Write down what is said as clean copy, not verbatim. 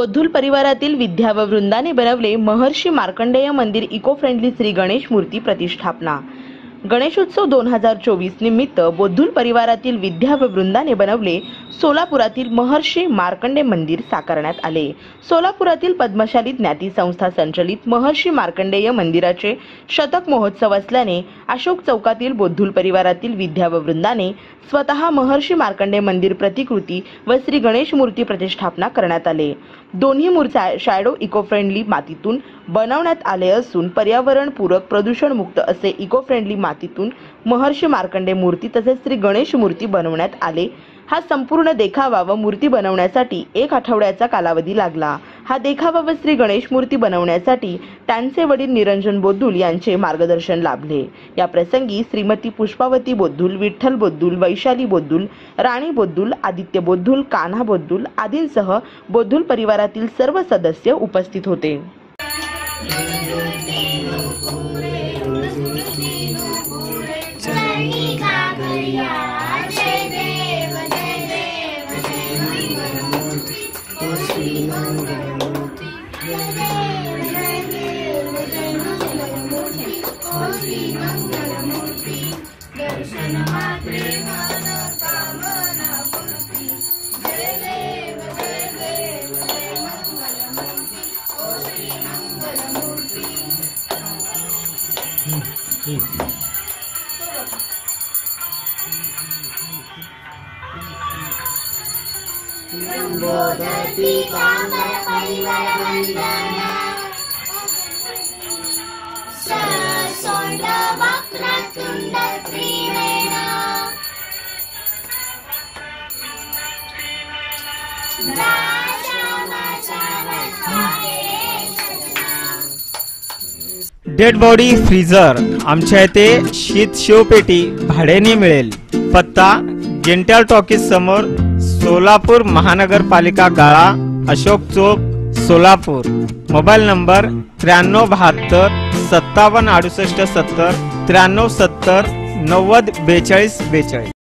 बोद्धुल परिवारातील विद्या व वृंदाने बनवले महर्षी मार्कंडेय मंदिर इको फ्रेंडली श्री गणेश मूर्ती प्रतिष्ठापना। गणेशोत्सव 2024 निमित्त बोद्धुल परिवारातील विद्या व वृंदाने बनवले सोलापुरातील महर्षी मार्कंडेय मंदिर साकारण्यात आले। सोलापुरातील पद्मशाली ज्ञाती संस्था संचलित महर्षी मार्कंडेय मंदिराचे शतक महोत्सव असल्याने अशोक चौकातील बोद्धुल परिवारातील विद्या व वृंदाने स्वतः महर्षी मार्कंडेय मंदिर प्रतिकृती व श्री गणेश मूर्ती प्रतिष्ठापना करण्यात आले। दोन्ही मूर्ती शॅडो इको फ्रेंडली मातीतून बनवण्यात आले असून पर्यावरण पूरक प्रदूषण मुक्त असे इको फ्रेंडली मातीतून महर्षी मार्कंडेय मूर्ती तसेच श्री गणेश मूर्ती बनवण्यात आले। हा संपूर्ण देखावा व मूर्ती बनवण्यासाठी 1 आठवड्याचा कालावधी लागला। हा देखावा व श्री गणेश मूर्ती बनवण्यासाठी त्यांचे वडील निरंजन बोद्धुल यांचे मार्गदर्शन लाभले। या प्रसंगी श्रीमती पुष्पावती बोद्धुल, विठ्ठल बोद्धुल, वैशाली बोद्धुल, राणी बोद्धुल, आदित्य बोद्धुल, कान्हा बोद्धुल आदींसह बोद्धुल परिवारातील सर्व सदस्य उपस्थित होते। डेड बॉडी फ्रीजर आमच्या इथे शीत शिवपेटी भाड्याने मिळेल। पत्ता गेंट्याल टॉकीज समोर, सोलापूर महानगरपालिका गाळा, अशोक चौक, सोलापूर। Mobile number 9372 57 68 70 93 70 90 42 42।